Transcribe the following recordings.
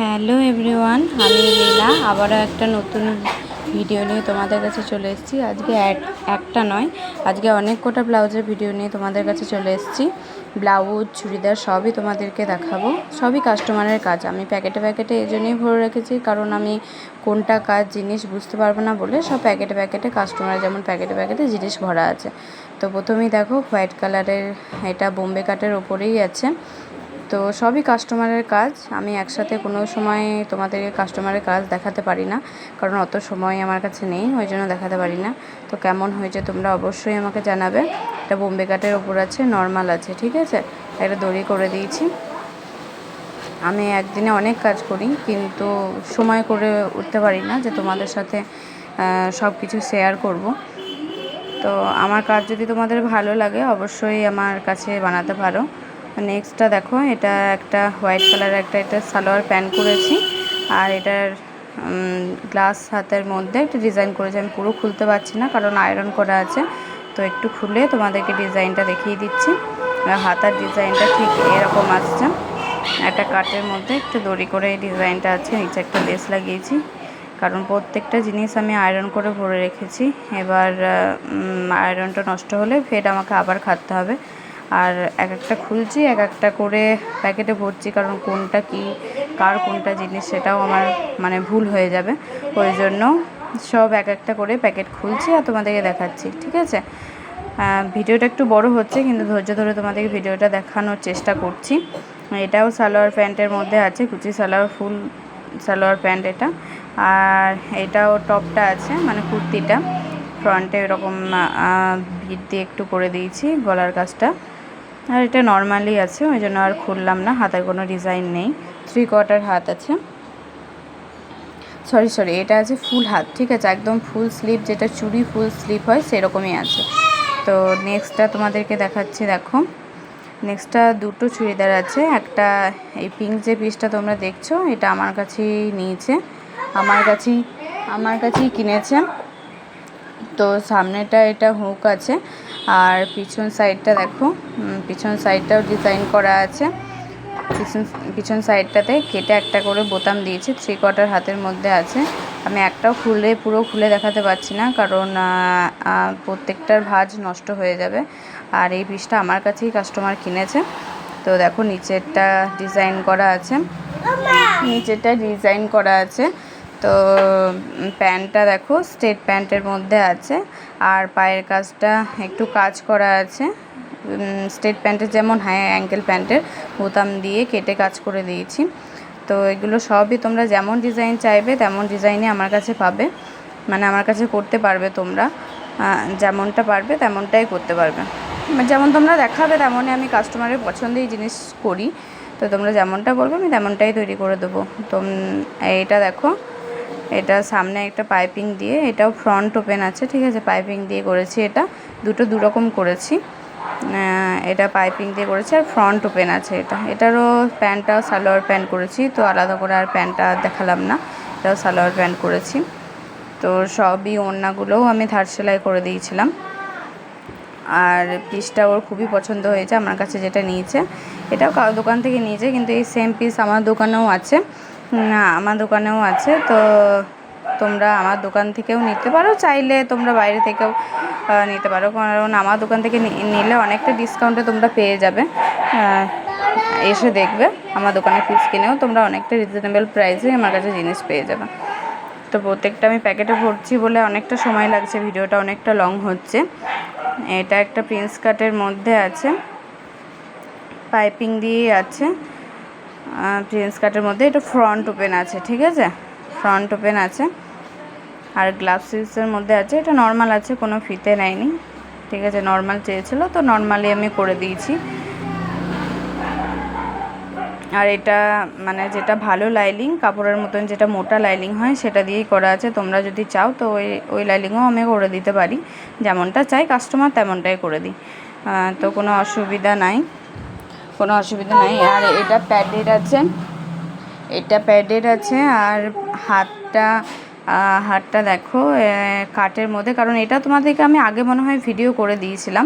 Hello everyone, আমি লীলা আবারও একটা নতুন ভিডিও নিয়ে তোমাদের কাছে চলে এসেছি। আজকে একটা নয়, আজকে অনেক কটা ব্লাউজের ভিডিও নিয়ে তোমাদের কাছে চলে এসেছি। ব্লাউজ, চুড়িদার সবই তোমাদেরকে দেখাবো। সবই কাস্টমারের কাজ। আমি প্যাকেটে প্যাকেটে এই জন্যই ভরে রেখেছি, কারণ আমি কোনটা কাজ জিনিস বুঝতে পারবো না বলে সব প্যাকেটে প্যাকেটে কাস্টমার যেমন প্যাকেটে প্যাকেটে জিনিস ভরা আছে। তো প্রথমেই দেখো হোয়াইট কালারের, এটা বোম্বে কাটের ওপরেই আছে। তো সবই কাস্টমারের কাজ। আমি একসাথে কোনো সময় তোমাদেরকে কাস্টমারের কাজ দেখাতে পারি না, কারণ অত সময় আমার কাছে নেই, ওই জন্য দেখাতে পারি না। তো কেমন হয়েছে তোমরা অবশ্যই আমাকে জানাবে। এটা বোম্বে কাটের ওপর আছে, নর্মাল আছে, ঠিক আছে। একটা দড়ি করে দিয়েছি। আমি একদিনে অনেক কাজ করি, কিন্তু সময় করে উঠতে পারি না যে তোমাদের সাথে সব কিছু শেয়ার করব। তো আমার কাজ যদি তোমাদের ভালো লাগে অবশ্যই আমার কাছে বানাতে পারো। নেক্সটটা দেখো, এটা একটা হোয়াইট কালারের এটা সালোয়ার প্যান্ট করেছি, আর এটার গ্লাস হাতের মধ্যে একটা ডিজাইন করেছি। আমি পুরো খুলতে পারছি না কারণ আয়রন করা আছে, তো একটু খুলে তোমাদেরকে ডিজাইনটা দেখিয়ে দিচ্ছি। হাতার ডিজাইনটা ঠিক এরকম আসছে, একটা কাটের মধ্যে একটু দড়ি করে এই ডিজাইনটা আছে, নিচে একটা লেস লাগিয়েছি, কারণ প্রত্যেকটা জিনিস আমি আয়রন করে ভরে রেখেছি। এবার আয়রনটা নষ্ট হলে ফের আমাকে আবার খাটতে হবে। আর এক একটা খুলছি, এক একটা করে প্যাকেটে ভরছি, কারণ কোনটা কি কার কোনটা জিনিস সেটাও আমার ভুল হয়ে যাবে। ওই জন্য সব এক একটা করে প্যাকেট খুলছি আর তোমাদেরকে দেখাচ্ছি, ঠিক আছে। ভিডিওটা একটু বড় হচ্ছে, কিন্তু ধৈর্য ধরে তোমাদেরকে ভিডিওটা দেখানোর চেষ্টা করছি। এটাও সালোয়ার প্যান্টের মধ্যে আছে, কুচি সালোয়ার, ফুল সালোয়ার প্যান্ট এটা। আর এটাও টপটা আছে, কুর্তিটা ফ্রন্টে এরকম ভিড় দিয়ে একটু করে দিয়েছি গলার কাজটা। আর এটা নর্মালি আছে, ওই জন্য আর খুললাম না। হাতে কোনো ডিজাইন নেই, 3/4 হাত আছে। সরি এটা আছে ফুল হাত, ঠিক আছে, একদম ফুল স্লিভ, যেটা চুড়ি ফুল স্লিভ হয় সেরকমই আছে। তো নেক্সটটা তোমাদেরকে দেখাচ্ছি। দেখো, নেক্সটটা দুটো চুড়িদার আছে। একটা এই পিঙ্ক যে পিসটা তোমরা দেখছো, এটা আমার কাছেই নিয়েছে, আমার কাছেই কিনেছে। তো সামনেটা এটা হুক আছে, আর পিছন সাইডটা দেখো, পিছন সাইডটাও ডিজাইন করা আছে। পিছন সাইডটাতে কেটে একটা করে বোতাম দিয়েছি, 3/4 হাতের মধ্যে আছে। আমি একটাও পুরো খুলে দেখাতে পারছি না, কারণ প্রত্যেকটার ভাঁজ নষ্ট হয়ে যাবে। আর এই পিসটা আমার কাছেই কাস্টমার কিনেছে। তো দেখো নিচেরটা ডিজাইন করা আছে, তো প্যান্টটা দেখো স্ট্রেট প্যান্টের মধ্যে আছে, আর পায়ের কাজটা একটু কাজ করা আছে। স্ট্রেট প্যান্টের যেমন অ্যাঙ্কেল প্যান্টের বোতাম দিয়ে কেটে কাজ করে দিয়েছি। তো এগুলো সবই তোমরা যেমন ডিজাইন চাইবে তেমন ডিজাইনে আমার কাছে পাবে, আমার কাছে করতে পারবে তোমরা। যেমনটা পারবে তেমনটাই করতে পারবে, যেমন তোমরা দেখাবে তেমনই আমি কাস্টমারের পছন্দেই জিনিস করি। তো তোমরা যেমনটা বলবে আমি তেমনটাই তৈরি করে দেবো। তো এইটা দেখো, এটা সামনে একটা পাইপিং দিয়ে, এটাও ফ্রন্ট ওপেন আছে, ঠিক আছে, পাইপিং দিয়ে করেছি। এটা দু রকম করেছি, এটা পাইপিং দিয়ে করেছি আর ফ্রন্ট ওপেন আছে। এটারও প্যান্টটা সালোয়ার প্যান্ট করেছি, তো আলাদা করে আর প্যান্টটা দেখালাম না, এটাও সালোয়ার প্যান্ট করেছি। তো সবই ওড়নাগুলোও আমি ধার সেলাই করে দিয়েছিলাম। আর পিসটা ওর খুবই পছন্দ হয়েছে, আমার কাছে যেটা নিয়েছে। এটাও কারো দোকান থেকে নিয়েছে, কিন্তু এই সেম পিস আমার দোকানেও আছে। তো তোমরা আমার দোকান থেকেও নিতে পারো, চাইলে তোমরা বাইরে থেকেও নিতে পারো, কারণ আমার দোকান থেকে নিলে অনেকটা ডিসকাউন্টে তোমরা পেয়ে যাবে। এসে দেখবে আমার দোকানে পিস কিনেও তোমরা অনেকটা রিজনেবল প্রাইসে আমার কাছে জিনিস পেয়ে যাবে। তো প্রত্যেকটা আমি প্যাকেটে ভরছি বলে অনেকটা সময় লাগছে, ভিডিওটা অনেকটা লং হচ্ছে। এটা একটা প্রিন্স কাটের মধ্যে আছে, পাইপিং দিয়ে আছে, প্রিন্স কাটের মধ্যে। এটা ফ্রন্ট ওপেন আছে, ঠিক আছে, ফ্রন্ট ওপেন আছে। আর গ্লাভ সিলসের মধ্যে আছে, এটা নর্মাল আছে, কোনো ফিতে নেয়নি, ঠিক আছে, নর্মাল চেয়েছিল তো নর্মালি আমি করে দিয়েছি। আর এটা যেটা ভালো লাইনিং কাপড়ের মতন, যেটা মোটা লাইনিং হয় সেটা দিয়েই করা আছে। তোমরা যদি চাও তো ওই লাইনিংও আমি করে দিতে পারি, যেমনটা চাই কাস্টমার তেমনটাই করে দিই। তো কোনো অসুবিধা নাই। আর এটা প্যাডেড আছে, আর হাতটা দেখো কাটের মধ্যে, কারণ এটা তোমাদেরকে আমি আগে মনে হয় ভিডিও করে দিয়েছিলাম।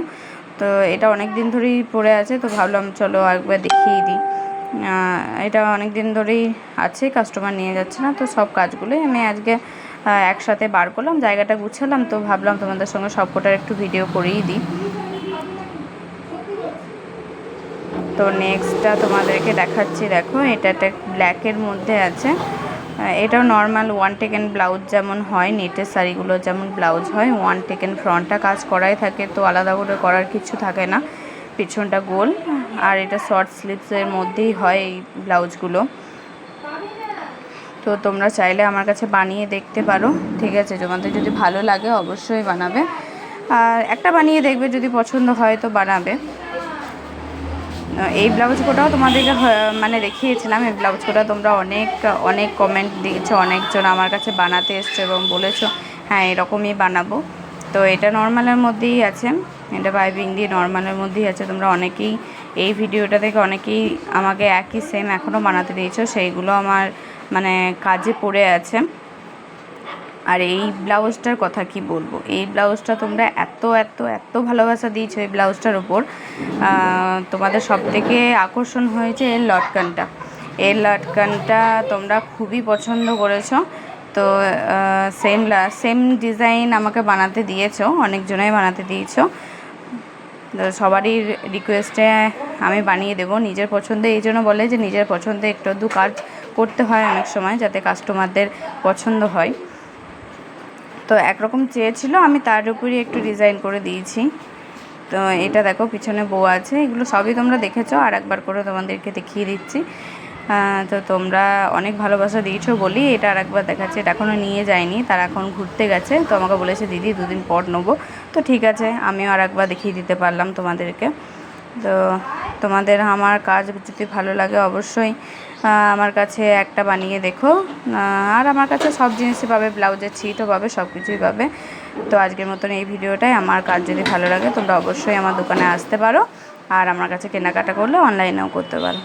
তো এটা অনেক দিন ধরেই পড়ে আছে, তো ভাবলাম চলো একবার দেখিয়ে দিই। এটা অনেক দিন ধরেই আছে, কাস্টমার নিয়ে যাচ্ছে না, তো সব কাজগুলোই আমি আজকে একসাথে বার করলাম, জায়গাটা গুছালাম, তো ভাবলাম তোমাদের সঙ্গে সবকটার একটু ভিডিও করেই দিই। তো নেক্সটটা তোমাদেরকে দেখাচ্ছি, দেখো এটা একটা ব্ল্যাকের মধ্যে আছে। এটাও নর্মাল ওয়ান টেকেন ব্লাউজ যেমন হয়, নেটের শাড়িগুলো যেমন ব্লাউজ হয়, ওয়ান টেকেন ফ্রন্টটা কাজ করাই থাকে, তো আলাদা করে করার কিছু থাকে না, পিছনটা গোল। আর এটা শর্ট স্লিভসের মধ্যেই হয় এই ব্লাউজগুলো। তো তোমরা চাইলে আমার কাছে বানিয়ে দেখতে পারো, ঠিক আছে? তোমাদের যদি ভালো লাগে অবশ্যই বানাবে, আর একটা বানিয়ে দেখবে, যদি পছন্দ হয় তো বানাবে। এই ব্লাউজ কোটাও তোমাদেরকে মানে দেখিয়েছিলাম, এই ব্লাউজ কোটা তোমরা অনেক কমেন্ট দিয়েছো, অনেকজন আমার কাছে বানাতে এসছো এবং বলেছো হ্যাঁ এরকমই বানাবো। তো এটা নর্মালের মধ্যেই আছে, এটা পাইপিং দিয়ে নর্মালের মধ্যেই আছে। তোমরা অনেকেই এই ভিডিওটা থেকে অনেকেই আমাকে একই সেম এখনও বানাতে দিয়েছো, সেইগুলো আমার মানে কাজে পড়ে আছে। আর এই ব্লাউজটার কথা কি বলবো, এই ব্লাউজটা তোমরা এত ভালোবাসা দিয়েছো এই ব্লাউজটার ওপর। তোমাদের সবথেকে আকর্ষণ হয়েছে এর লটকানটা। এর লটকানটা তোমরা খুবই পছন্দ করেছো। তো সেম ডিজাইন আমাকে বানাতে দিয়েছো, অনেকজনাই বানাতে দিয়েছো। সবারই রিকোয়েস্টে আমি বানিয়ে দেবো নিজের পছন্দে। এই জন্য বলে যে নিজের পছন্দে একটু আধটু কাজ করতে হয় অনেক সময়, যাতে কাস্টমারদের পছন্দ হয়। তো একরকম চেয়েছিল, আমি তার উপরই একটু ডিজাইন করে দিয়েছি। তো এটা দেখো পিছনে বউ আছে, এগুলো সবই তোমরা দেখেছো, আর একবার করে তোমাদেরকে দেখিয়ে দিচ্ছি। তো তোমরা অনেক ভালোবাসা দিয়েছো বলি এটা আর একবার দেখাচ্ছি। এটা এখনও নিয়ে যায়নি, তারা এখন ঘুরতে গেছে, তো আমাকে বলেছে দিদি 2 দিন পর নেবো। তো ঠিক আছে, আমিও আর একবার দেখিয়ে দিতে পারলাম তোমাদেরকে। তো তোমাদের আমার কাজ যদি ভালো লাগে অবশ্যই আমার কাছে একটা বানিয়ে দেখো। আর আমার কাছে সব জিনিসই পাবে, ব্লাউজের ছিটও পাবে, সব কিছুই পাবে। তো আজকের মতন এই ভিডিওটাই। আমার কাজ যদি ভালো লাগে তোমরা অবশ্যই আমার দোকানে আসতে পারো, আর আমার কাছে কেনাকাটা করলে অনলাইনেও করতে পারো।